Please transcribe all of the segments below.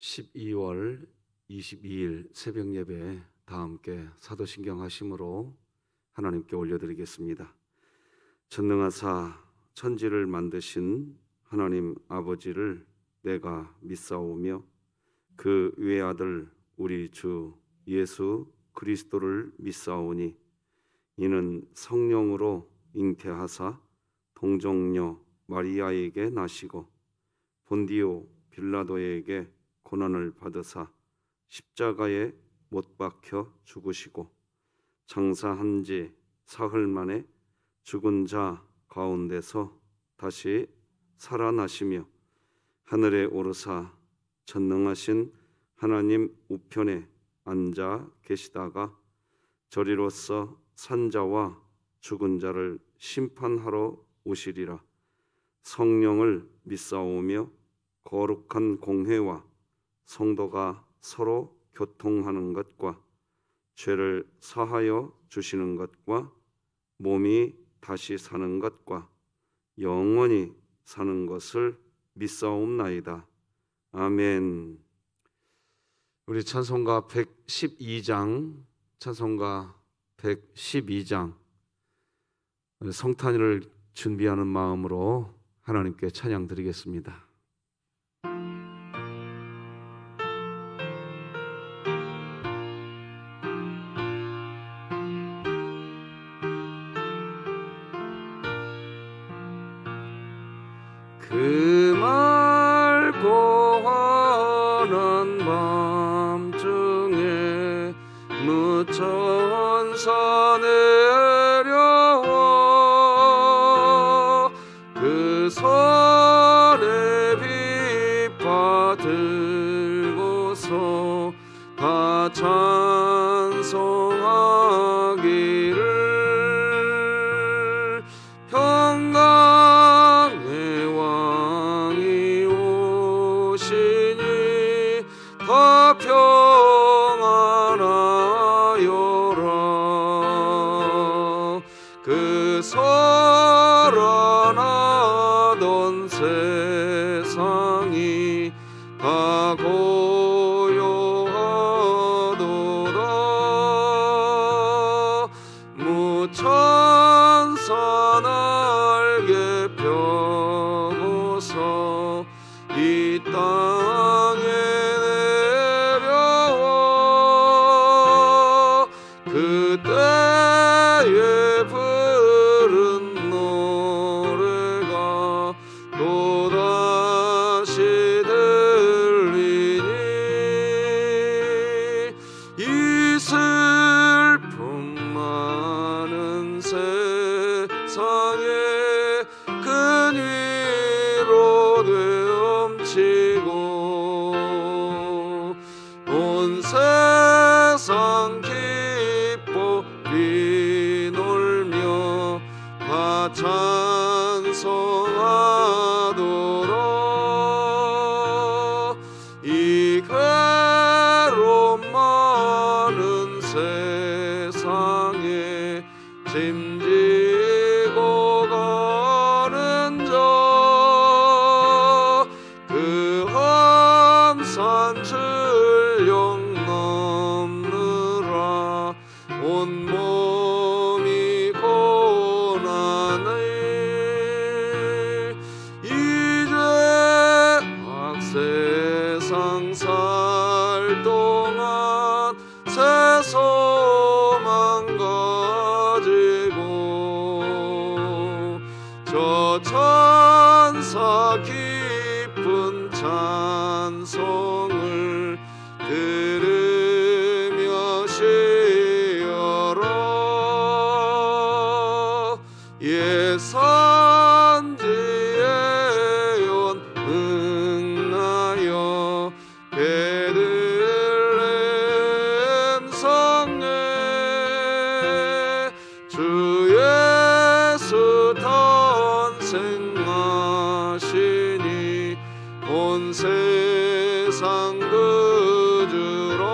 12월 22일 새벽 예배 다 함께 사도신경 하심으로 하나님께 올려드리겠습니다. 전능하사 천지를 만드신 하나님 아버지를 내가 믿사오며 그 외아들 우리 주 예수 그리스도를 믿사오니 이는 성령으로 잉태하사 동정녀 마리아에게 나시고 본디오 빌라도에게 고난을 받으사 십자가에 못 박혀 죽으시고 장사한 지 사흘 만에 죽은 자 가운데서 다시 살아나시며 하늘에 오르사 전능하신 하나님 우편에 앉아 계시다가 저리로서 산자와 죽은 자를 심판하러 오시리라. 성령을 믿사오며 거룩한 공회와 성도가 서로 교통하는 것과 죄를 사하여 주시는 것과 몸이 다시 사는 것과 영원히 사는 것을 믿사옵나이다. 아멘. 우리 찬송가 112장 성탄을 준비하는 마음으로 하나님께 찬양 드리겠습니다. 그 맑고 환한 밤중에 무천사 내려와 그 선의 빛 받들고서 다 찬송하기를 평강의 왕이 오시니 다 평안하여라. 그 살아나던 세상이 다 고요하도다. 무천사 날개 펴고서 이 땅에 내려와 그때에 부른 노래가 또다시 들리니 이 슬픔 많은 세상에 큰 위로 되엄치고 온 세상 기뻐 비놀며 다 찬송하도록 이 괴로움 많은 세상에 짐지고 가는 자 그 험산 출령 넘느라 온몸이 고난을 이제 악세상 살 동안 새 소망 가지고 저 천사 깊은 찬송을 들으며 쉬어라. 예산지에 온 응하여 베들레헴 성에 주 예수 탄생하시니 온 세상 그주로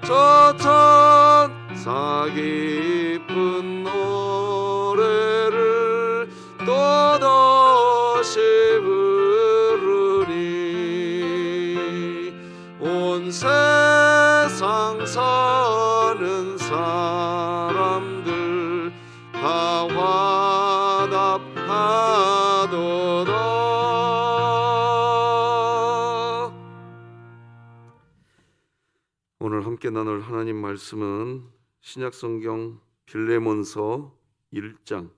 저 천사 깊은 노래를 또다시 부르니 사람들 다 화답하도다. 오늘 함께 나눌 하나님 말씀은 신약성경 빌레몬서 1장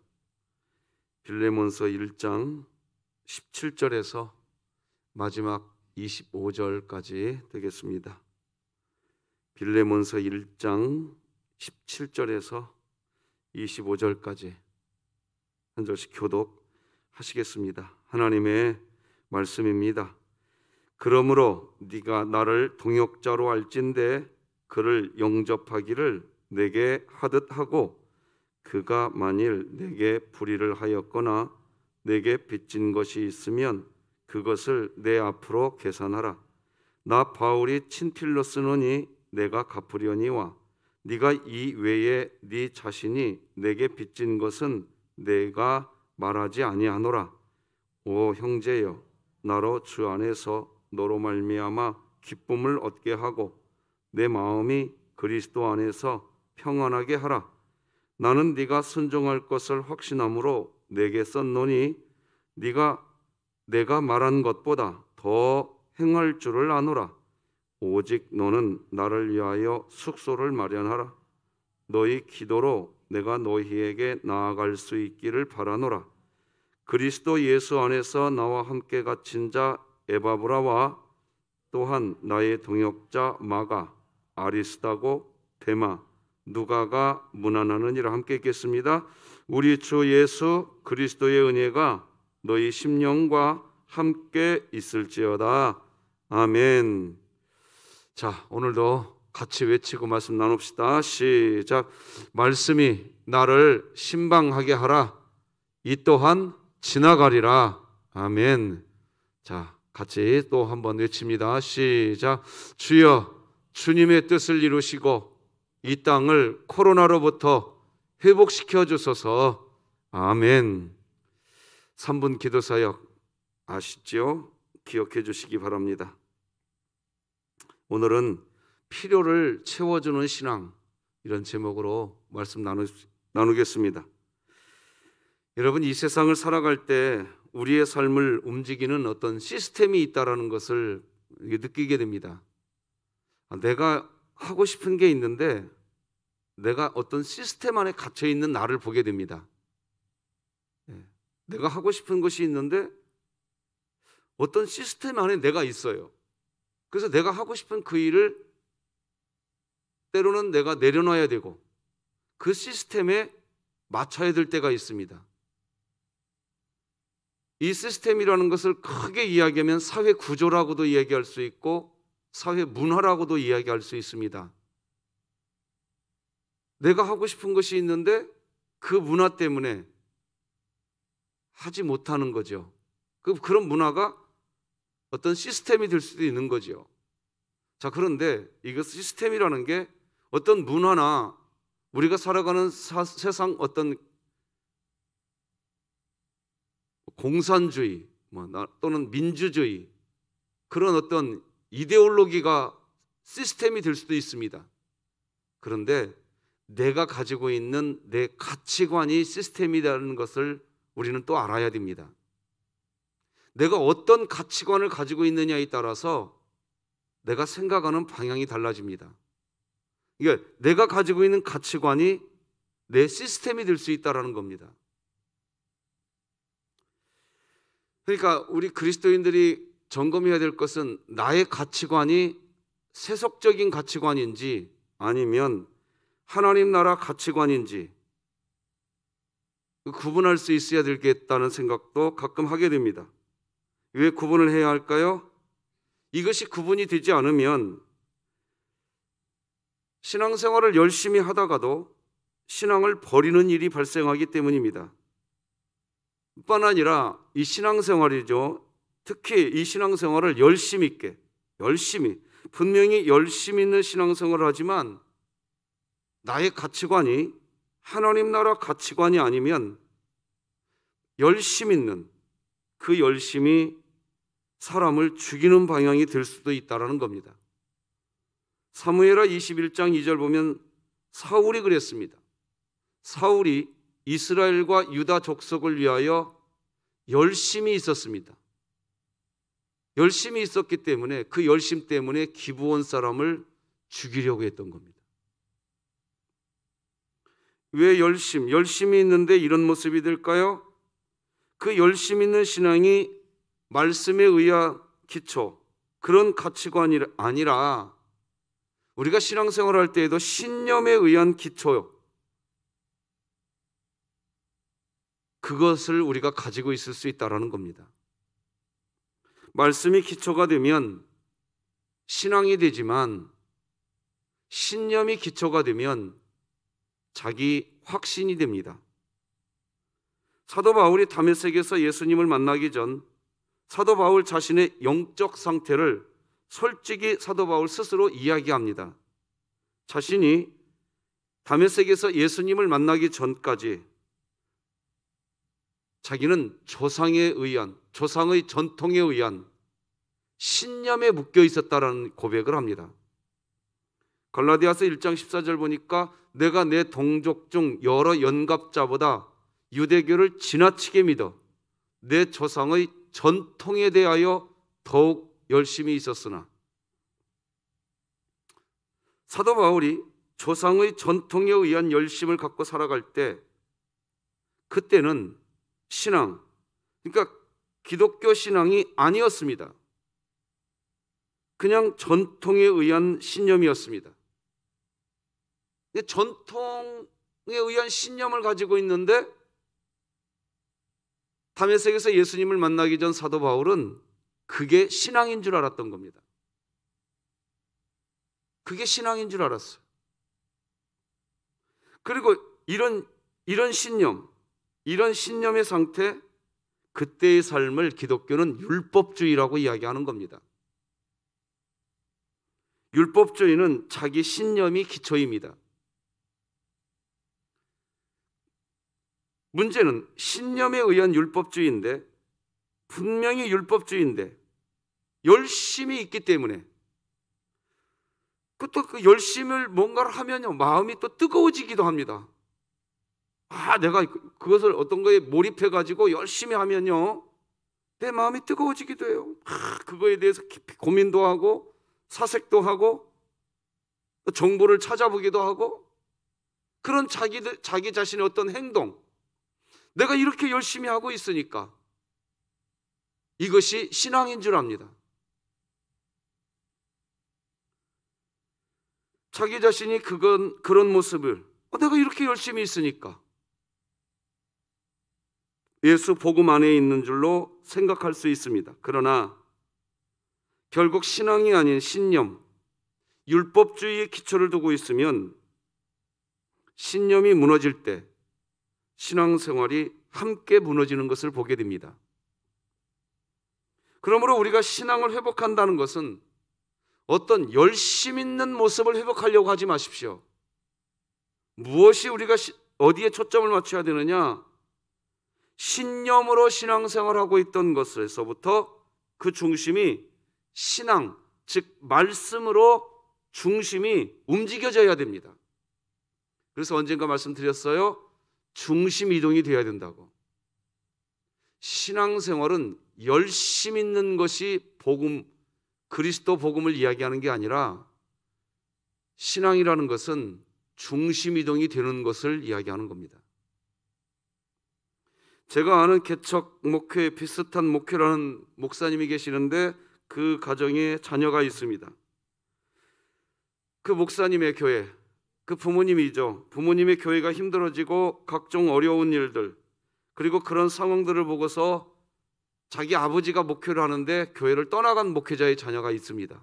17절에서 마지막 25절까지 되겠습니다. 빌레몬서 1장 17절에서 25절까지 한 절씩 교독하시겠습니다. 하나님의 말씀입니다. 그러므로 네가 나를 동역자로 알진대 그를 영접하기를 내게 하듯 하고 그가 만일 내게 불의를 하였거나 내게 빚진 것이 있으면 그것을 내 앞으로 계산하라. 나 바울이 친필로 쓰노니 내가 갚으려니와 네가 이 외에 네 자신이 내게 빚진 것은 내가 말하지 아니하노라. 오 형제여, 나로 주 안에서 너로 말미암아 기쁨을 얻게 하고 내 마음이 그리스도 안에서 평안하게 하라. 나는 네가 순종할 것을 확신함으로 내게 썼노니 네가 내가 말한 것보다 더 행할 줄을 아노라. 오직 너는 나를 위하여 숙소를 마련하라. 너희 기도로 내가 너희에게 나아갈 수 있기를 바라노라. 그리스도 예수 안에서 나와 함께 갇힌 자 에바브라와 또한 나의 동역자 마가, 아리스다고, 데마, 누가가 문안하느니라. 함께 읽겠습니다. 우리 주 예수 그리스도의 은혜가 너희 심령과 함께 있을지어다. 아멘. 자, 오늘도 같이 외치고 말씀 나눕시다. 시작. 말씀이 나를 신방하게 하라. 이 또한 지나가리라. 아멘. 자, 같이 또 한번 외칩니다. 시작. 주여, 주님의 뜻을 이루시고 이 땅을 코로나로부터 회복시켜 주소서. 아멘. 3분 기도사역 아시죠? 기억해 주시기 바랍니다. 오늘은 필요를 채워주는 신앙, 이런 제목으로 말씀 나누겠습니다. 여러분, 이 세상을 살아갈 때 우리의 삶을 움직이는 어떤 시스템이 있다는 것을 느끼게 됩니다. 내가 하고 싶은 게 있는데 내가 어떤 시스템 안에 갇혀 있는 나를 보게 됩니다. 내가 하고 싶은 것이 있는데 어떤 시스템 안에 내가 있어요. 그래서 내가 하고 싶은 그 일을 때로는 내가 내려놔야 되고 그 시스템에 맞춰야 될 때가 있습니다. 이 시스템이라는 것을 크게 이야기하면 사회 구조라고도 이야기할 수 있고 사회 문화라고도 이야기할 수 있습니다. 내가 하고 싶은 것이 있는데 그 문화 때문에 하지 못하는 거죠. 그런 문화가 어떤 시스템이 될 수도 있는 거죠. 자, 그런데 이것 시스템이라는 게 어떤 문화나 우리가 살아가는 세상 어떤 공산주의 또는 민주주의, 그런 어떤 이데올로기가 시스템이 될 수도 있습니다. 그런데 내가 가지고 있는 내 가치관이 시스템이라는 것을 우리는 또 알아야 됩니다. 내가 어떤 가치관을 가지고 있느냐에 따라서 내가 생각하는 방향이 달라집니다. 그러니까 내가 가지고 있는 가치관이 내 시스템이 될 수 있다는 겁니다. 그러니까 우리 그리스도인들이 점검해야 될 것은 나의 가치관이 세속적인 가치관인지 아니면 하나님 나라 가치관인지 구분할 수 있어야 되겠다는 생각도 가끔 하게 됩니다. 왜 구분을 해야 할까요? 이것이 구분이 되지 않으면 신앙생활을 열심히 하다가도 신앙을 버리는 일이 발생하기 때문입니다. 뿐 아니라 이 신앙생활이죠. 특히 이 신앙생활을 열심히 분명히 열심히 있는 신앙생활을 하지만 나의 가치관이 하나님 나라 가치관이 아니면 열심 있는 그 열심이 사람을 죽이는 방향이 될 수도 있다는 겁니다. 사무엘하 21장 2절 보면 사울이 그랬습니다. 사울이 이스라엘과 유다 족속을 위하여 열심히 있었습니다. 열심히 있었기 때문에 그 열심 때문에 기브온 사람을 죽이려고 했던 겁니다. 왜 열심히 있는데 이런 모습이 될까요? 그 열심 있는 신앙이 말씀에 의한 기초, 그런 가치관이 아니라 우리가 신앙생활할 때에도 신념에 의한 기초, 그것을 우리가 가지고 있을 수 있다는 겁니다. 말씀이 기초가 되면 신앙이 되지만 신념이 기초가 되면 자기 확신이 됩니다. 사도 바울이 다메섹에서 예수님을 만나기 전 사도 바울 자신의 영적 상태를 솔직히 사도 바울 스스로 이야기합니다. 자신이 다메섹에서 예수님을 만나기 전까지 자기는 조상의 전통에 의한 신념에 묶여 있었다라는 고백을 합니다. 갈라디아서 1장 14절 보니까 내가 내 동족 중 여러 연갑자보다 유대교를 지나치게 믿어 내 조상의 전통에 대하여 더욱 열심히 있었으나, 사도 바울이 조상의 전통에 의한 열심을 갖고 살아갈 때 그때는 신앙, 그러니까 기독교 신앙이 아니었습니다. 그냥 전통에 의한 신념이었습니다. 전통에 의한 신념을 가지고 있는데 다메섹에서 예수님을 만나기 전 사도 바울은 그게 신앙인 줄 알았던 겁니다. 그게 신앙인 줄 알았어요. 그리고 이런 신념, 이런 신념의 상태, 그때의 삶을 기독교는 율법주의라고 이야기하는 겁니다. 율법주의는 자기 신념이 기초입니다. 문제는 신념에 의한 율법주의인데, 분명히 율법주의인데 열심히 있기 때문에, 또 그 열심을 뭔가를 하면요 마음이 또 뜨거워지기도 합니다. 내가 그것을 어떤 거에 몰입해가지고 열심히 하면요 내 마음이 뜨거워지기도 해요. 그거에 대해서 깊이 고민도 하고 사색도 하고 정보를 찾아보기도 하고, 그런 자기 자신의 어떤 행동, 내가 이렇게 열심히 하고 있으니까 이것이 신앙인 줄 압니다. 자기 자신이 그런 모습을 내가 이렇게 열심히 있으니까 예수 복음 안에 있는 줄로 생각할 수 있습니다. 그러나 결국 신앙이 아닌 신념, 율법주의의 기초를 두고 있으면 신념이 무너질 때 신앙생활이 함께 무너지는 것을 보게 됩니다. 그러므로 우리가 신앙을 회복한다는 것은 어떤 열심 있는 모습을 회복하려고 하지 마십시오. 무엇이 우리가 어디에 초점을 맞춰야 되느냐? 신념으로 신앙생활하고 있던 것에서부터 그 중심이 신앙, 즉 말씀으로 중심이 움직여져야 됩니다. 그래서 언젠가 말씀드렸어요. 중심 이동이 되어야 된다고. 신앙생활은 열심 있는 것이 그리스도 복음을 이야기하는 게 아니라, 신앙이라는 것은 중심 이동이 되는 것을 이야기하는 겁니다. 제가 아는 개척 목회, 비슷한 목회라는 목사님이 계시는데 그 가정에 자녀가 있습니다. 그 목사님의 교회, 그 부모님이죠. 부모님의 교회가 힘들어지고 각종 어려운 일들, 그리고 그런 상황들을 보고서 자기 아버지가 목회를 하는데 교회를 떠나간 목회자의 자녀가 있습니다.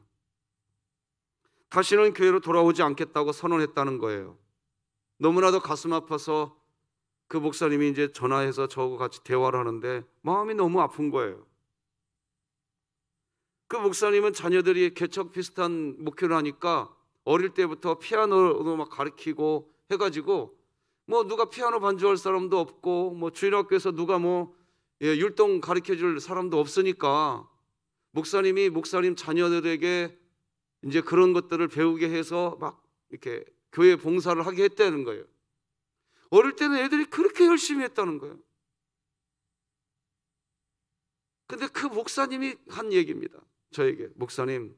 다시는 교회로 돌아오지 않겠다고 선언했다는 거예요. 너무나도 가슴 아파서 그 목사님이 이제 전화해서 저하고 같이 대화를 하는데 마음이 너무 아픈 거예요. 그 목사님은 자녀들이 개척 비슷한 목회를 하니까 어릴 때부터 피아노도 막 가르치고 해가지고 누가 피아노 반주할 사람도 없고 주일학교에서 누가 율동 가르쳐줄 사람도 없으니까 목사님 자녀들에게 이제 그런 것들을 배우게 해서 막 이렇게 교회 봉사를 하게 했다는 거예요. 어릴 때는 애들이 그렇게 열심히 했다는 거예요. 근데 그 목사님이 한 얘기입니다. 저에게, 목사님,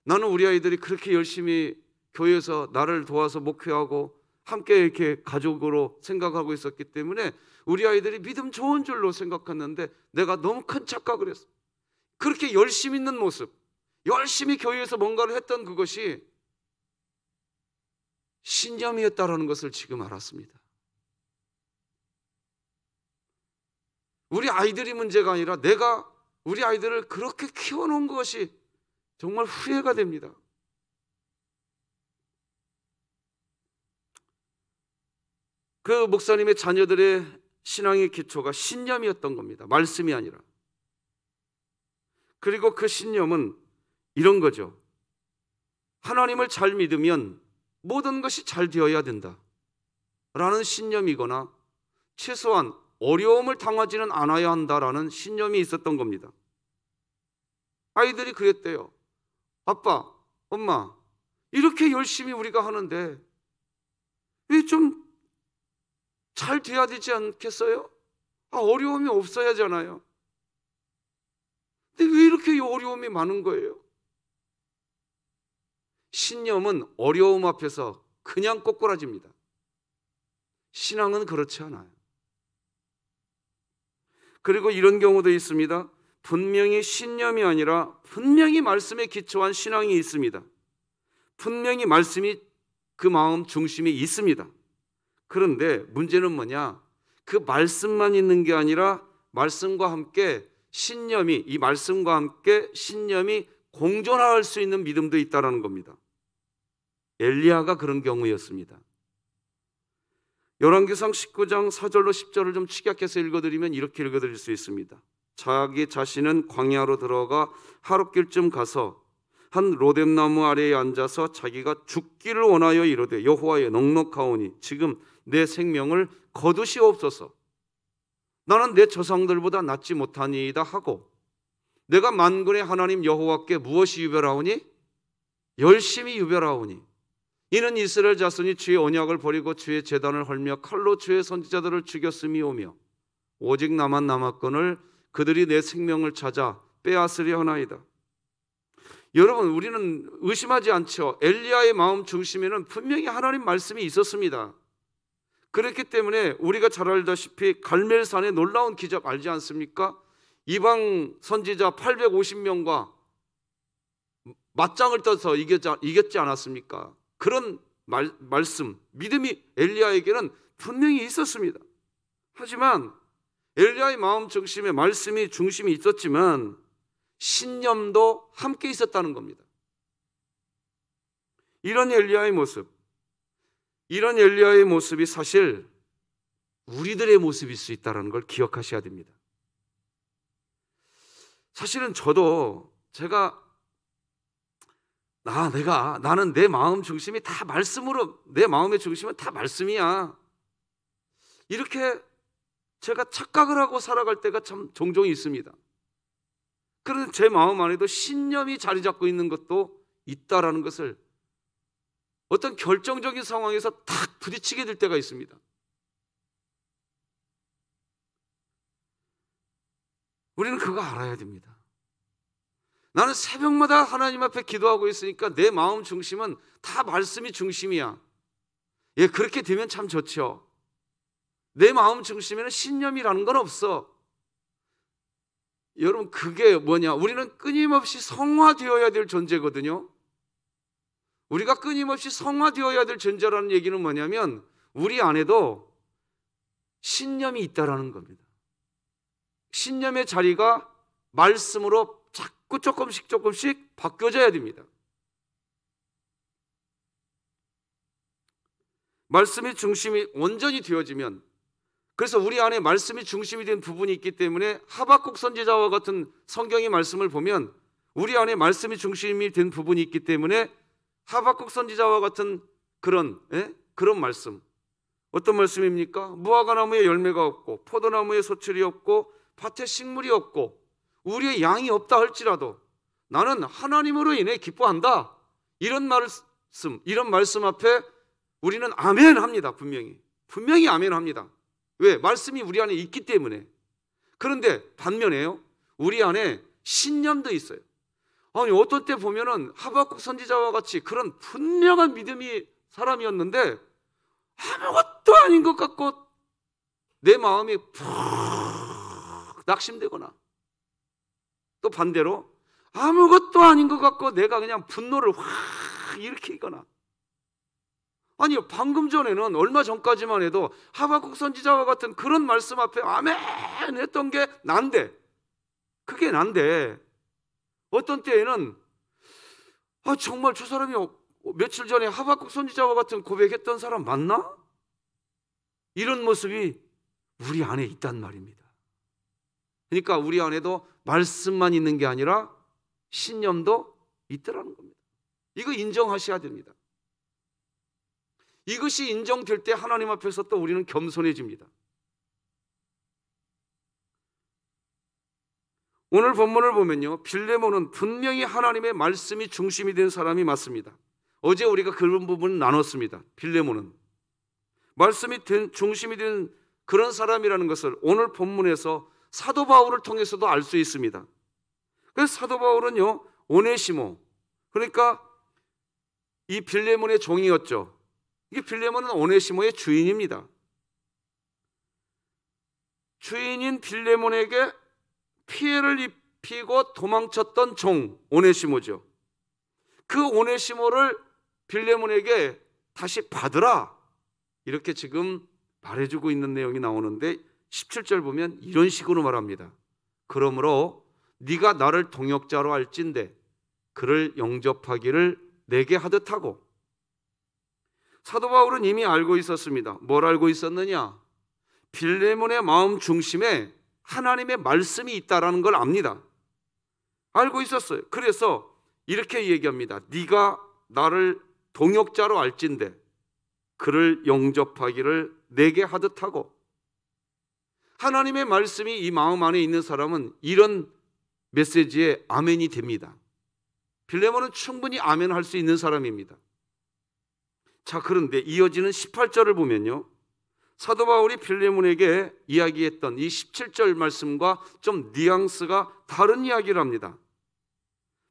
나는 우리 아이들이 그렇게 열심히 교회에서 나를 도와서 목회하고 함께 이렇게 가족으로 생각하고 있었기 때문에 우리 아이들이 믿음 좋은 줄로 생각했는데 내가 너무 큰 착각을 했어. 그렇게 열심히 있는 모습, 열심히 교회에서 뭔가를 했던 그것이 신념이었다라는 것을 지금 알았습니다. 우리 아이들이 문제가 아니라 내가 우리 아이들을 그렇게 키워놓은 것이 정말 후회가 됩니다. 그 목사님의 자녀들의 신앙의 기초가 신념이었던 겁니다. 말씀이 아니라. 그리고 그 신념은 이런 거죠. 하나님을 잘 믿으면 모든 것이 잘 되어야 된다 라는 신념이거나 최소한 어려움을 당하지는 않아야 한다라는 신념이 있었던 겁니다. 아이들이 그랬대요. 아빠, 엄마, 이렇게 열심히 우리가 하는데 왜 좀 잘 돼야 되지 않겠어요? 어려움이 없어야 하잖아요. 근데 왜 이렇게 어려움이 많은 거예요? 신념은 어려움 앞에서 그냥 꼬꾸라집니다. 신앙은 그렇지 않아요. 그리고 이런 경우도 있습니다. 분명히 신념이 아니라 분명히 말씀에 기초한 신앙이 있습니다. 분명히 말씀이 그 마음 중심에 있습니다. 그런데 문제는 뭐냐? 그 말씀만 있는 게 아니라 말씀과 함께 신념이, 이 말씀과 함께 신념이 공존할 수 있는 믿음도 있다는 겁니다. 엘리야가 그런 경우였습니다. 열왕기상 19장 4절로 10절을 좀 축약해서 읽어드리면 이렇게 읽어드릴 수 있습니다. 자기 자신은 광야로 들어가 하룻길쯤 가서 한 로뎀나무 아래에 앉아서 자기가 죽기를 원하여 이르되 여호와여 넉넉하오니 지금 내 생명을 거두시옵소서. 나는 내 조상들보다 낫지 못하니이다 하고 내가 만군의 하나님 여호와께 무엇이 유별하오니? 열심히 유별하오니 이는 이스라엘 자손이 주의 언약을 버리고 주의 제단을 헐며 칼로 주의 선지자들을 죽였음이오며 오직 나만 남았거늘 그들이 내 생명을 찾아 빼앗으려 하나이다. 여러분, 우리는 의심하지 않죠. 엘리야의 마음 중심에는 분명히 하나님 말씀이 있었습니다. 그렇기 때문에 우리가 잘 알다시피 갈멜산의 놀라운 기적 알지 않습니까? 이방 선지자 850명과 맞짱을 떠서 이겼지 않았습니까? 그런 말씀, 믿음이 엘리야에게는 분명히 있었습니다. 하지만 엘리야의 마음 중심에 말씀이 중심이 있었지만 신념도 함께 있었다는 겁니다. 이런 엘리야의 모습이 사실 우리들의 모습일 수 있다는 걸 기억하셔야 됩니다. 사실은 저도 나는 내 마음 중심이 다 말씀으로, 내 마음의 중심은 다 말씀이야, 이렇게 제가 착각을 하고 살아갈 때가 참 종종 있습니다. 그런데 제 마음 안에도 신념이 자리 잡고 있는 것도 있다라는 것을 어떤 결정적인 상황에서 탁 부딪히게 될 때가 있습니다. 우리는 그거 알아야 됩니다. 나는 새벽마다 하나님 앞에 기도하고 있으니까 내 마음 중심은 다 말씀이 중심이야. 예, 그렇게 되면 참 좋죠. 내 마음 중심에는 신념이라는 건 없어. 여러분, 그게 뭐냐? 우리는 끊임없이 성화되어야 될 존재거든요. 우리가 끊임없이 성화되어야 될 존재라는 얘기는 뭐냐면 우리 안에도 신념이 있다라는 겁니다. 신념의 자리가 말씀으로 자꾸 조금씩 바뀌어져야 됩니다. 말씀이 중심이 온전히 되어지면, 그래서 우리 안에 말씀이 중심이 된 부분이 있기 때문에 하박국 선지자와 같은 성경의 말씀을 보면 우리 안에 말씀이 중심이 된 부분이 있기 때문에 하박국 선지자와 같은 그런 말씀, 어떤 말씀입니까? 무화과 나무에 열매가 없고 포도나무에 소출이 없고 밭에 식물이 없고 우리의 양이 없다 할지라도 나는 하나님으로 인해 기뻐한다, 이런 말씀 앞에 우리는 아멘 합니다. 분명히 아멘 합니다. 왜? 말씀이 우리 안에 있기 때문에. 그런데 반면에요, 우리 안에 신념도 있어요. 아니, 어떤 때 보면은 하박국 선지자와 같이 그런 분명한 믿음이 사람이었는데 아무것도 아닌 것 같고 내 마음이 푹 낙심되거나, 또 반대로 아무것도 아닌 것 같고 내가 그냥 분노를 확 일으키거나. 아니, 방금 전에는, 얼마 전까지만 해도 하박국 선지자와 같은 그런 말씀 앞에 아멘 했던 게 난데, 그게 난데, 어떤 때에는 정말 저 사람이 며칠 전에 하박국 선지자와 같은 고백했던 사람 맞나? 이런 모습이 우리 안에 있단 말입니다. 그러니까 우리 안에도 말씀만 있는 게 아니라 신념도 있더라는 겁니다. 이거 인정하셔야 됩니다. 이것이 인정될 때 하나님 앞에서 또 우리는 겸손해집니다. 오늘 본문을 보면요, 빌레몬은 분명히 하나님의 말씀이 중심이 된 사람이 맞습니다. 어제 우리가 그런 부분을 나눴습니다. 빌레몬은 말씀이 중심이 된 그런 사람이라는 것을 오늘 본문에서 사도 바울을 통해서도 알 수 있습니다. 그래서 사도 바울은요, 오네시모, 그러니까 이 빌레몬의 종이었죠. 이게 빌레몬은 오네시모의 주인입니다. 주인인 빌레몬에게 피해를 입히고 도망쳤던 종 오네시모죠. 그 오네시모를 빌레몬에게 다시 받으라, 이렇게 지금 말해주고 있는 내용이 나오는데 17절 보면 이런 식으로 말합니다. 그러므로 네가 나를 동역자로 할진대 그를 영접하기를 내게 하듯 하고. 사도 바울은 이미 알고 있었습니다. 뭘 알고 있었느냐? 빌레몬의 마음 중심에 하나님의 말씀이 있다라는 걸 압니다. 알고 있었어요. 그래서 이렇게 얘기합니다. 네가 나를 동역자로 알진대 그를 영접하기를 내게 하듯 하고. 하나님의 말씀이 이 마음 안에 있는 사람은 이런 메시지에 아멘이 됩니다. 빌레몬은 충분히 아멘할 수 있는 사람입니다. 자, 그런데 이어지는 18절을 보면요, 사도 바울이 빌레몬에게 이야기했던 이 17절 말씀과 좀 뉘앙스가 다른 이야기를 합니다.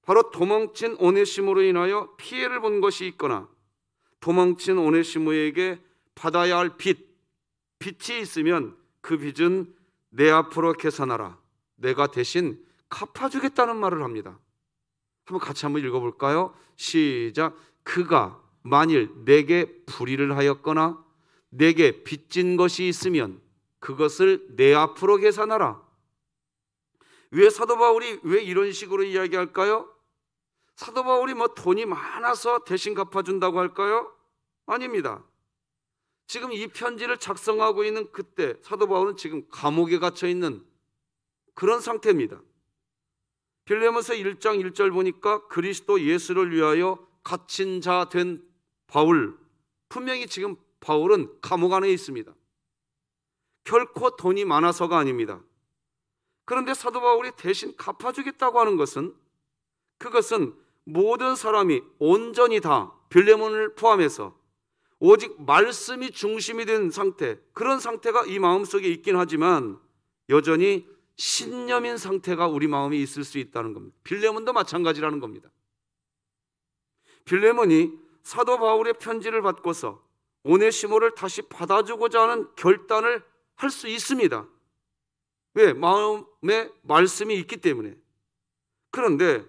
바로 도망친 오네시모로 인하여 피해를 본 것이 있거나 도망친 오네시모에게 받아야 할 빚이 있으면 그 빚은 내 앞으로 계산하라. 내가 대신 갚아주겠다는 말을 합니다. 같이 한번 읽어볼까요? 시작. 그가 만일 내게 불의를 하였거나 내게 빚진 것이 있으면 그것을 내 앞으로 계산하라. 왜 사도 바울이 왜 이런 식으로 이야기할까요? 사도 바울이 돈이 많아서 대신 갚아준다고 할까요? 아닙니다. 지금 이 편지를 작성하고 있는 그때 사도 바울은 지금 감옥에 갇혀 있는 그런 상태입니다. 빌레몬서 1장 1절 보니까 그리스도 예수를 위하여 갇힌 자 된 바울, 분명히 지금 바울은 감옥 안에 있습니다. 결코 돈이 많아서가 아닙니다. 그런데 사도 바울이 대신 갚아주겠다고 하는 것은, 그것은 모든 사람이 온전히 다 빌레몬을 포함해서 오직 말씀이 중심이 된 상태, 그런 상태가 이 마음속에 있긴 하지만 여전히 신념인 상태가 우리 마음에 있을 수 있다는 겁니다. 빌레몬도 마찬가지라는 겁니다. 빌레몬이 사도 바울의 편지를 받고서 오네시모를 다시 받아주고자 하는 결단을 할 수 있습니다. 왜? 마음에 말씀이 있기 때문에. 그런데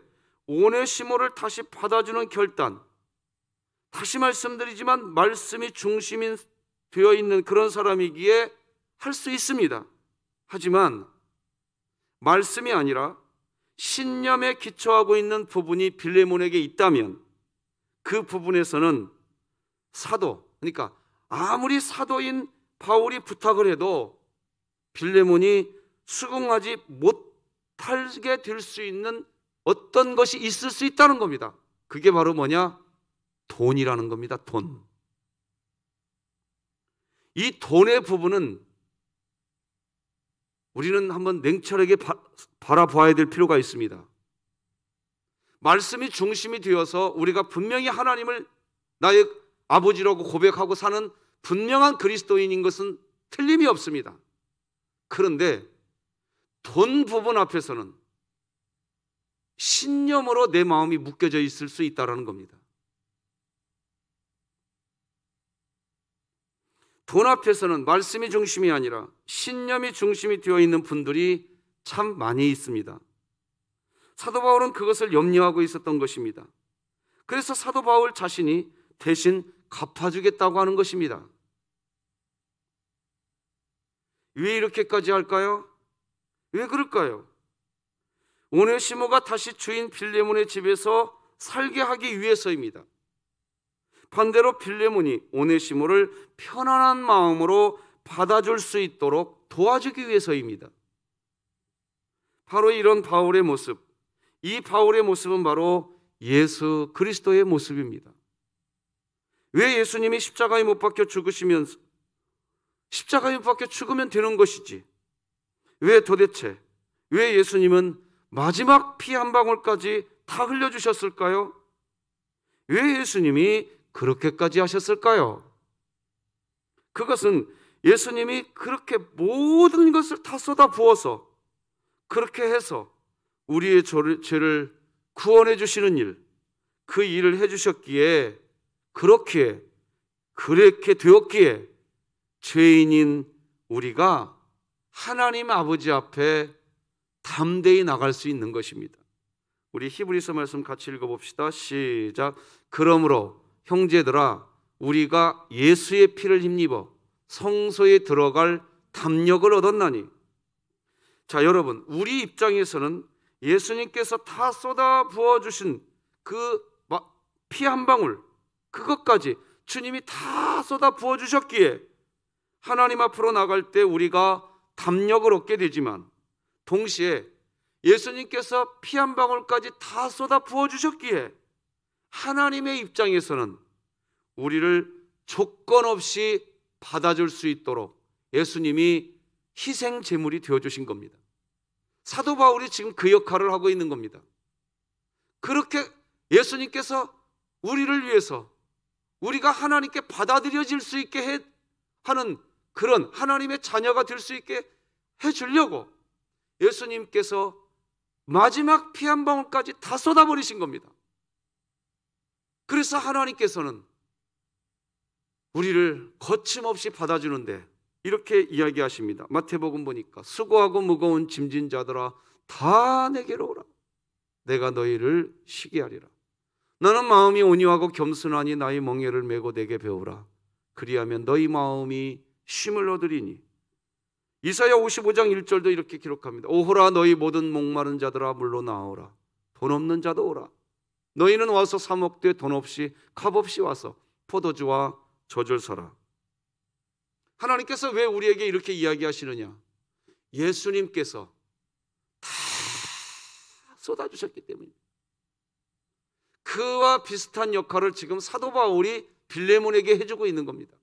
오네시모를 다시 받아주는 결단, 다시 말씀드리지만 말씀이 중심이 되어 있는 그런 사람이기에 할 수 있습니다. 하지만 말씀이 아니라 신념에 기초하고 있는 부분이 빌레몬에게 있다면 그 부분에서는 사도, 그러니까 아무리 사도인 바울이 부탁을 해도 빌레몬이 수긍하지 못하게 될 수 있는 어떤 것이 있을 수 있다는 겁니다. 그게 바로 뭐냐? 돈이라는 겁니다. 돈. 이 돈의 부분은 우리는 한번 냉철하게 바라봐야 될 필요가 있습니다. 말씀이 중심이 되어서 우리가 분명히 하나님을 나의 아버지라고 고백하고 사는 분명한 그리스도인인 것은 틀림이 없습니다. 그런데 돈 부분 앞에서는 신념으로 내 마음이 묶여져 있을 수 있다는 겁니다. 돈 앞에서는 말씀이 중심이 아니라 신념이 중심이 되어 있는 분들이 참 많이 있습니다. 사도 바울은 그것을 염려하고 있었던 것입니다. 그래서 사도 바울 자신이 대신 갚아주겠다고 하는 것입니다. 왜 이렇게까지 할까요? 왜 그럴까요? 오네시모가 다시 주인 빌레몬의 집에서 살게 하기 위해서입니다. 반대로 빌레몬이 오네시모를 편안한 마음으로 받아줄 수 있도록 도와주기 위해서입니다. 바로 이런 바울의 모습, 이 바울의 모습은 바로 예수 그리스도의 모습입니다. 왜 예수님이 십자가에 못 박혀 죽으시면서 십자가에 못 박혀 죽으면 되는 것이지, 왜 도대체 왜 예수님은 마지막 피 한 방울까지 다 흘려주셨을까요? 왜 예수님이 그렇게까지 하셨을까요? 그것은 예수님이 그렇게 모든 것을 다 쏟아 부어서 그렇게 해서 우리의 죄를 구원해 주시는 일, 그 일을 해 주셨기에, 그렇게 되었기에 죄인인 우리가 하나님 아버지 앞에 담대히 나갈 수 있는 것입니다. 우리 히브리서 말씀 같이 읽어봅시다. 시작. 그러므로 형제들아, 우리가 예수의 피를 힘입어 성소에 들어갈 담력을 얻었나니. 자, 여러분, 우리 입장에서는 예수님께서 다 쏟아 부어주신 그 피 한 방울, 그것까지 주님이 다 쏟아 부어주셨기에 하나님 앞으로 나갈 때 우리가 담력을 얻게 되지만, 동시에 예수님께서 피 한 방울까지 다 쏟아 부어주셨기에 하나님의 입장에서는 우리를 조건 없이 받아줄 수 있도록 예수님이 희생 제물이 되어주신 겁니다. 사도 바울이 지금 그 역할을 하고 있는 겁니다. 그렇게 예수님께서 우리를 위해서 우리가 하나님께 받아들여질 수 있게 하는 그런 하나님의 자녀가 될 수 있게 해주려고 예수님께서 마지막 피 한 방울까지 다 쏟아버리신 겁니다. 그래서 하나님께서는 우리를 거침없이 받아주는데 이렇게 이야기하십니다. 마태복음 보니까 수고하고 무거운 짐진 자들아 다 내게로 오라. 내가 너희를 쉬게 하리라. 너는 마음이 온유하고 겸손하니 나의 멍에를 메고 내게 배우라. 그리하면 너희 마음이 쉼을 얻으리니. 이사야 55장 1절도 이렇게 기록합니다. 오호라 너희 모든 목마른 자들아 물로 나오라. 돈 없는 자도 오라. 너희는 와서 사 먹되 돈 없이 값없이 와서 포도주와 젖을 사라. 하나님께서 왜 우리에게 이렇게 이야기하시느냐? 예수님께서 다 쏟아주셨기 때문입니다. 그와 비슷한 역할을 지금 사도 바울이 빌레몬에게 해주고 있는 겁니다.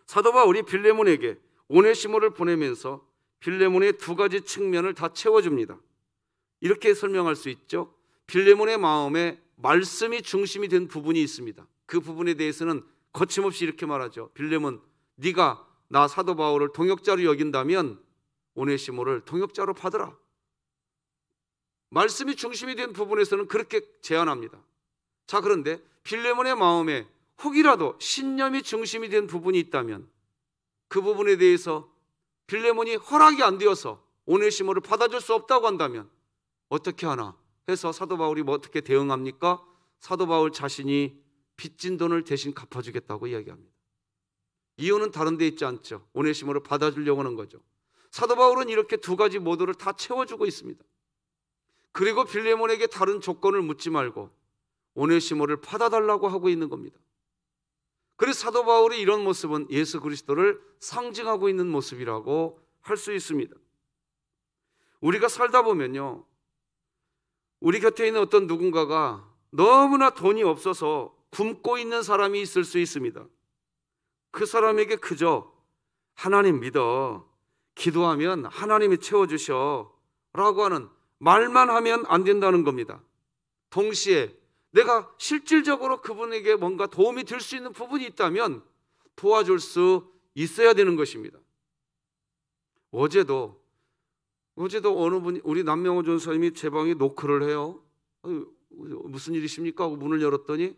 사도 바울이 빌레몬에게 오네시모를 보내면서 빌레몬의 두 가지 측면을 다 채워줍니다. 이렇게 설명할 수 있죠. 빌레몬의 마음에 말씀이 중심이 된 부분이 있습니다. 그 부분에 대해서는 거침없이 이렇게 말하죠. 빌레몬, 네가 나 사도 바울을 동역자로 여긴다면 오네시모를 동역자로 받으라. 말씀이 중심이 된 부분에서는 그렇게 제안합니다. 자, 그런데 빌레몬의 마음에 혹이라도 신념이 중심이 된 부분이 있다면 그 부분에 대해서 빌레몬이 허락이 안 되어서 오네시모를 받아줄 수 없다고 한다면 어떻게 하나 해서 사도 바울이 어떻게 대응합니까? 사도 바울 자신이 빚진 돈을 대신 갚아주겠다고 이야기합니다. 이유는 다른 데 있지 않죠. 오네시모를 받아주려고 하는 거죠. 사도 바울은 이렇게 두 가지 모두를 다 채워주고 있습니다. 그리고 빌레몬에게 다른 조건을 묻지 말고 오네시모를 받아달라고 하고 있는 겁니다. 그래서 사도 바울의 이런 모습은 예수 그리스도를 상징하고 있는 모습이라고 할 수 있습니다. 우리가 살다 보면요, 우리 곁에 있는 어떤 누군가가 너무나 돈이 없어서 굶고 있는 사람이 있을 수 있습니다. 그 사람에게 그저 하나님 믿어, 기도하면 하나님이 채워주셔 라고 하는 말만 하면 안 된다는 겁니다. 동시에 내가 실질적으로 그분에게 뭔가 도움이 될 수 있는 부분이 있다면 도와줄 수 있어야 되는 것입니다. 어제도 어느 분이, 우리 남명호 전사님이 제 방에 노크를 해요. 무슨 일이십니까? 하고 문을 열었더니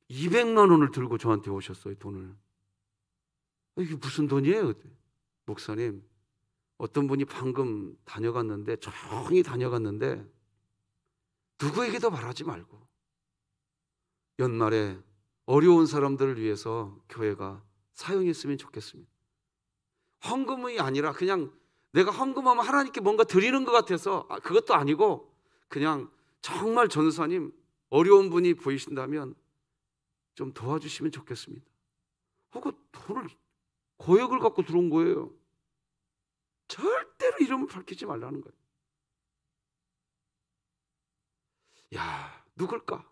200만 원을 들고 저한테 오셨어요. 돈을. 이게 무슨 돈이에요? 목사님, 어떤 분이 방금 다녀갔는데, 조용히 다녀갔는데 누구에게도 말하지 말고 연말에 어려운 사람들을 위해서 교회가 사용했으면 좋겠습니다. 헌금이 아니라 그냥 내가 헌금하면 하나님께 뭔가 드리는 것 같아서, 그것도 아니고 그냥 정말 전사님 어려운 분이 보이신다면 좀 도와주시면 좋겠습니다 하고 돈을 고역을 갖고 들어온 거예요. 절대로 이름을 밝히지 말라는 거예요. 야, 누굴까?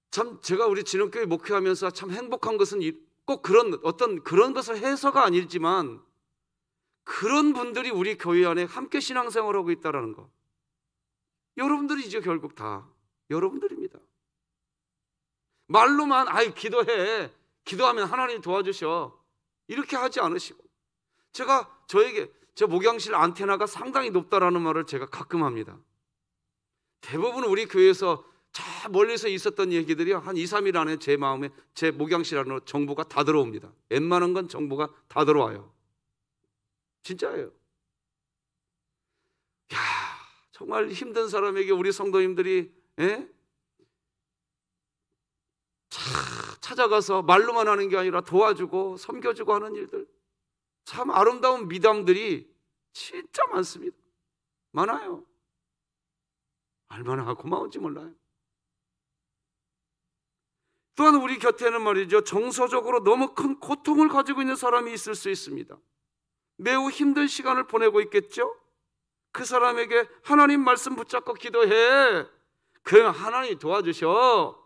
참 제가 우리 진흥교회 목회하면서 참 행복한 것은 꼭 그런 것을 해서가 아니지만 그런 분들이 우리 교회 안에 함께 신앙생활하고 있다는 거. 여러분들이 이제 결국 다 여러분들입니다. 말로만 기도해, 기도하면 하나님 도와주셔, 이렇게 하지 않으시고, 제가 저 목양실 안테나가 상당히 높다라는 말을 제가 가끔 합니다. 대부분 우리 교회에서 저 멀리서 있었던 얘기들이 한 2, 3일 안에 제 마음에, 제 목양실 안으로 정보가 다 들어옵니다. 웬만한 건 정보가 다 들어와요. 진짜예요. 야, 정말 힘든 사람에게 우리 성도님들이 찾아가서 말로만 하는 게 아니라 도와주고 섬겨주고 하는 일들, 참 아름다운 미담들이 진짜 많습니다. 많아요. 얼마나 고마운지 몰라요. 또한 우리 곁에는 말이죠, 정서적으로 너무 큰 고통을 가지고 있는 사람이 있을 수 있습니다. 매우 힘든 시간을 보내고 있겠죠. 그 사람에게 하나님 말씀 붙잡고 기도해, 그러면 하나님이 도와주셔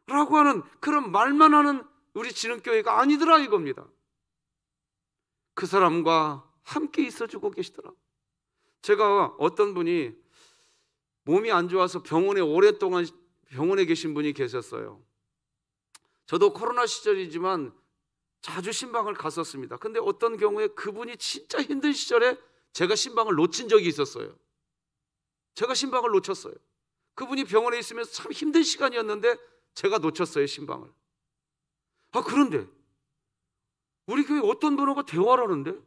라고 하는 그런 말만 하는 우리 진흥교회가 아니더라 이겁니다. 그 사람과 함께 있어주고 계시더라. 제가 어떤 분이 몸이 안 좋아서 병원에 오랫동안 병원에 계신 분이 계셨어요. 저도 코로나 시절이지만 자주 신방을 갔었습니다. 근데 어떤 경우에 그분이 진짜 힘든 시절에 제가 신방을 놓친 적이 있었어요. 제가 신방을 놓쳤어요. 그분이 병원에 있으면 참 힘든 시간이었는데 제가 놓쳤어요, 신방을. 그런데 우리 교회 어떤 분하고 대화를 하는데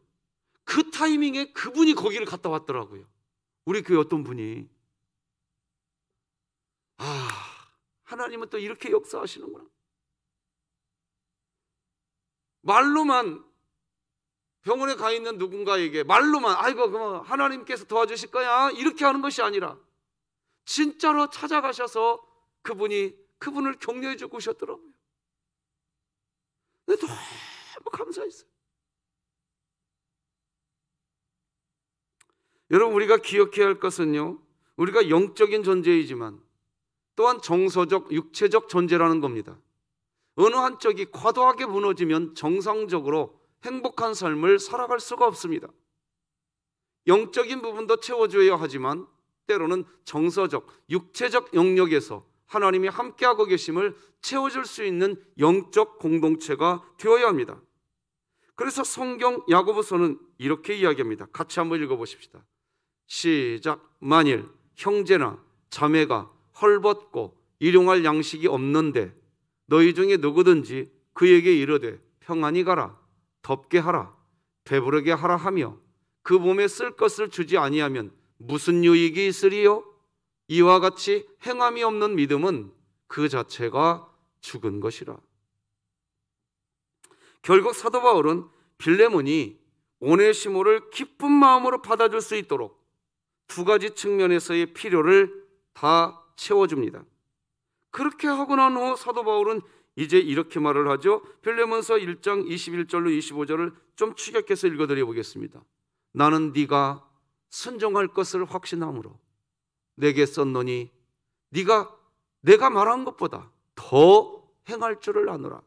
그 타이밍에 그분이 거기를 갔다 왔더라고요. 우리 교회 어떤 분이. 하나님은 또 이렇게 역사하시는구나. 말로만, 병원에 가 있는 누군가에게 말로만 그럼 하나님께서 도와주실 거야 이렇게 하는 것이 아니라 진짜로 찾아가셔서 그분을 격려해 주고 오셨더라고요. 너무 감사했어요. 여러분, 우리가 기억해야 할 것은요, 우리가 영적인 존재이지만 또한 정서적, 육체적 존재라는 겁니다. 어느 한쪽이 과도하게 무너지면 정상적으로 행복한 삶을 살아갈 수가 없습니다. 영적인 부분도 채워줘야 하지만 때로는 정서적, 육체적 영역에서 하나님이 함께하고 계심을 채워줄 수 있는 영적 공동체가 되어야 합니다. 그래서 성경 야고보서는 이렇게 이야기합니다. 같이 한번 읽어보십시다. 시작. 만일 형제나 자매가 헐벗고 일용할 양식이 없는데 너희 중에 누구든지 그에게 이르되 평안히 가라, 덥게 하라, 배부르게 하라 하며 그 몸에 쓸 것을 주지 아니하면 무슨 유익이 있으리요? 이와 같이 행함이 없는 믿음은 그 자체가 죽은 것이라. 결국 사도 바울은 빌레몬이 오네시모를 기쁜 마음으로 받아줄 수 있도록 두 가지 측면에서의 필요를 다 채워줍니다. 그렇게 하고 난 후 사도 바울은 이제 이렇게 말을 하죠. 빌레몬서 1장 21절로 25절을 좀 추격해서 읽어드려 보겠습니다. 나는 네가 순종할 것을 확신함으로 내게 썼노니 네가 내가 말한 것보다 더 행할 줄을 아노라.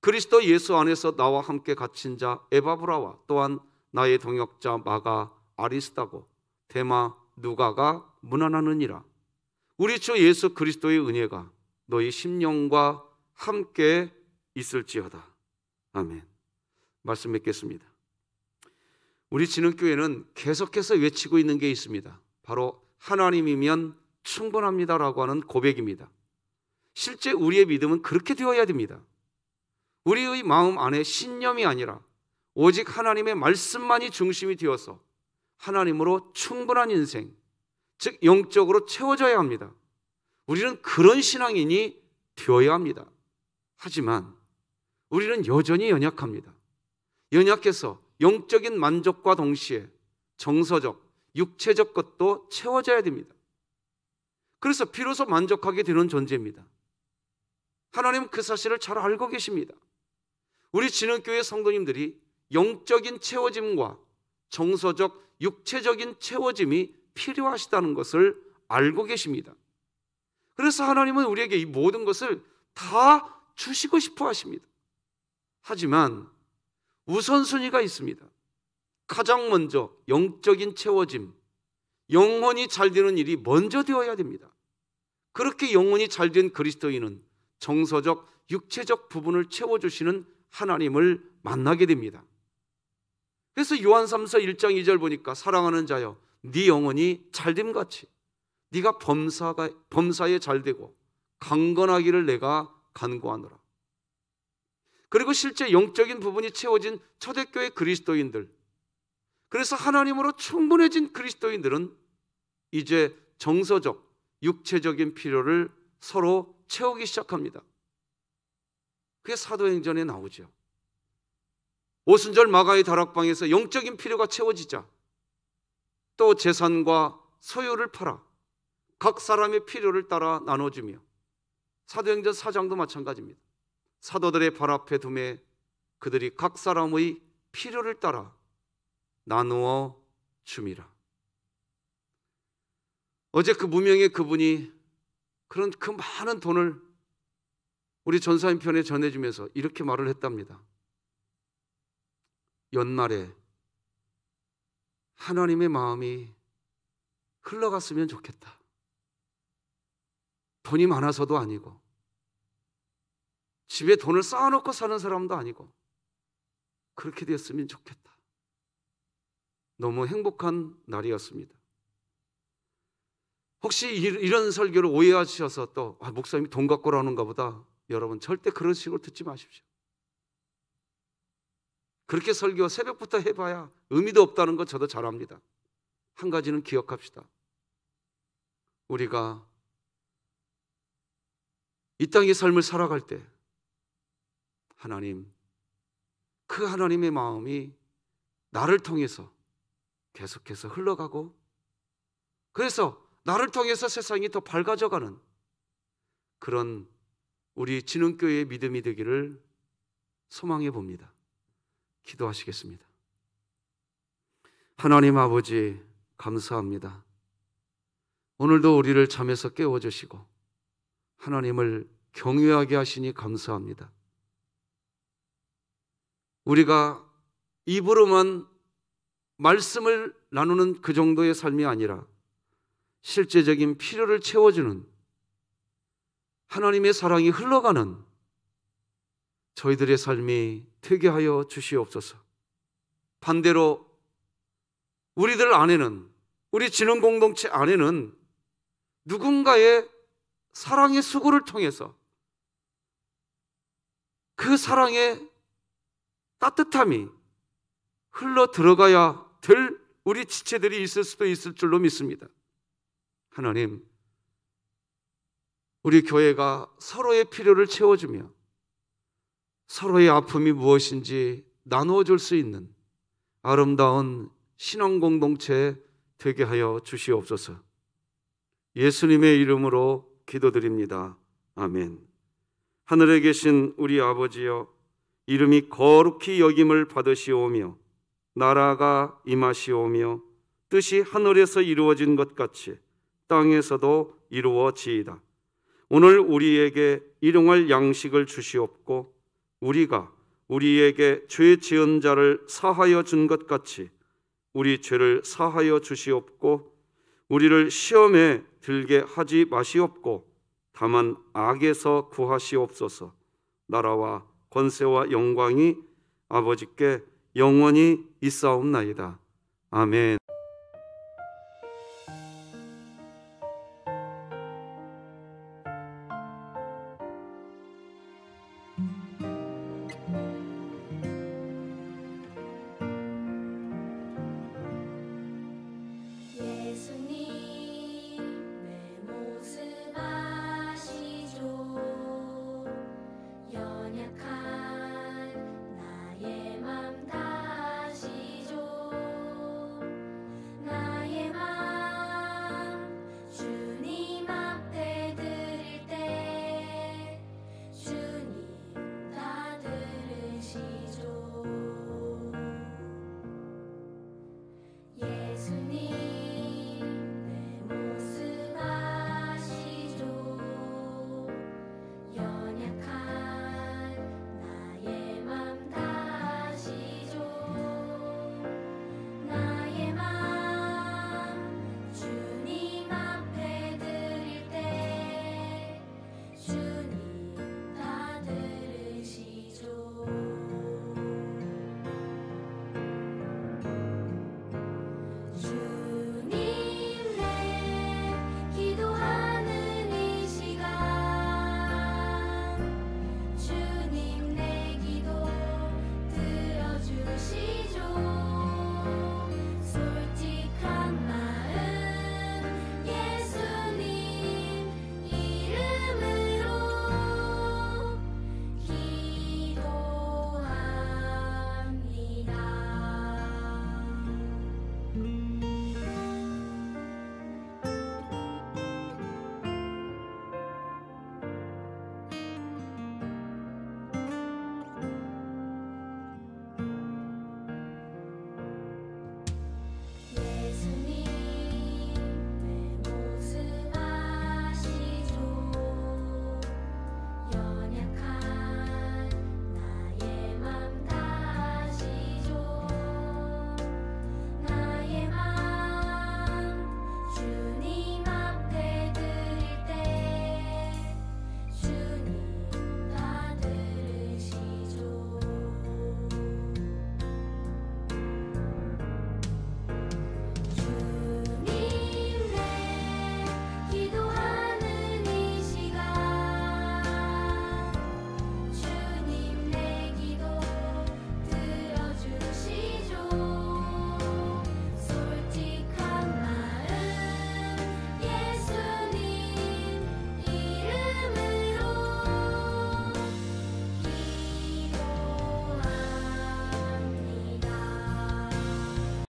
그리스도 예수 안에서 나와 함께 갇힌 자 에바브라와 또한 나의 동역자 마가 아리스다고 데마 누가가 문안하느니라. 우리 주 예수 그리스도의 은혜가 너희 심령과 함께 있을지어다. 아멘. 말씀 맺겠습니다. 우리 진흥교회는 계속해서 외치고 있는 게 있습니다. 바로 하나님이면 충분합니다라고 하는 고백입니다. 실제 우리의 믿음은 그렇게 되어야 됩니다. 우리의 마음 안에 신념이 아니라 오직 하나님의 말씀만이 중심이 되어서 하나님으로 충분한 인생, 즉 영적으로 채워져야 합니다. 우리는 그런 신앙인이 되어야 합니다. 하지만 우리는 여전히 연약합니다. 연약해서 영적인 만족과 동시에 정서적, 육체적 것도 채워져야 됩니다. 그래서 비로소 만족하게 되는 존재입니다. 하나님은 그 사실을 잘 알고 계십니다. 우리 진흥교회 성도님들이 영적인 채워짐과 정서적, 육체적인 채워짐이 필요하시다는 것을 알고 계십니다. 그래서 하나님은 우리에게 이 모든 것을 다 주시고 싶어 하십니다. 하지만 우선순위가 있습니다. 가장 먼저 영적인 채워짐, 영혼이 잘 되는 일이 먼저 되어야 됩니다. 그렇게 영혼이 잘 된 그리스도인은 정서적, 육체적 부분을 채워주시는 하나님을 만나게 됩니다. 그래서 요한 3서 1장 2절 보니까 사랑하는 자여 네 영혼이 잘됨같이 네가 범사에 잘되고 강건하기를 내가 간구하노라. 그리고 실제 영적인 부분이 채워진 초대교회 그리스도인들, 그래서 하나님으로 충분해진 그리스도인들은 이제 정서적, 육체적인 필요를 서로 채우기 시작합니다. 그게 사도행전에 나오죠. 오순절 마가의 다락방에서 영적인 필요가 채워지자 또 재산과 소유를 팔아 각 사람의 필요를 따라 나눠주며, 사도행전 4장도 마찬가지입니다. 사도들의 발 앞에 두매 그들이 각 사람의 필요를 따라 나누어 줌이라. 어제 그 무명의 그분이 그런 그 많은 돈을 우리 전사님 편에 전해주면서 이렇게 말을 했답니다. 연말에 하나님의 마음이 흘러갔으면 좋겠다. 돈이 많아서도 아니고 집에 돈을 쌓아놓고 사는 사람도 아니고 그렇게 됐으면 좋겠다. 너무 행복한 날이었습니다. 혹시 이런 설교를 오해하셔서 또 목사님이 돈 갖고 라는가 보다, 여러분 절대 그런 식으로 듣지 마십시오. 그렇게 설교 새벽부터 해봐야 의미도 없다는 거 저도 잘 압니다. 한 가지는 기억합시다. 우리가 이 땅의 삶을 살아갈 때 하나님, 그 하나님의 마음이 나를 통해서 계속해서 흘러가고, 그래서 나를 통해서 세상이 더 밝아져가는 그런 우리 진흥교회의 믿음이 되기를 소망해 봅니다. 기도하시겠습니다. 하나님 아버지, 감사합니다. 오늘도 우리를 잠에서 깨워주시고 하나님을 경외하게 하시니 감사합니다. 우리가 입으로만 말씀을 나누는 그 정도의 삶이 아니라 실제적인 필요를 채워주는 하나님의 사랑이 흘러가는 저희들의 삶이 되게 하여 주시옵소서. 반대로 우리들 안에는, 우리 진흥 공동체 안에는 누군가의 사랑의 수고를 통해서 그 사랑의 따뜻함이 흘러 들어가야 될 우리 지체들이 있을 수도 있을 줄로 믿습니다. 하나님, 우리 교회가 서로의 필요를 채워주며 서로의 아픔이 무엇인지 나누어 줄 수 있는 아름다운 신앙 공동체 되게 하여 주시옵소서. 예수님의 이름으로 기도드립니다. 아멘. 하늘에 계신 우리 아버지여, 이름이 거룩히 여김을 받으시오며 나라가 임하시오며 뜻이 하늘에서 이루어진 것 같이 땅에서도 이루어지이다. 오늘 우리에게 일용할 양식을 주시옵고 우리가 우리에게 죄 지은 자를 사하여 준 것 같이 우리 죄를 사하여 주시옵고 우리를 시험에 들게 하지 마시옵고 다만 악에서 구하시옵소서. 나라와 권세와 영광이 아버지께 영원히 있사옵나이다. 아멘.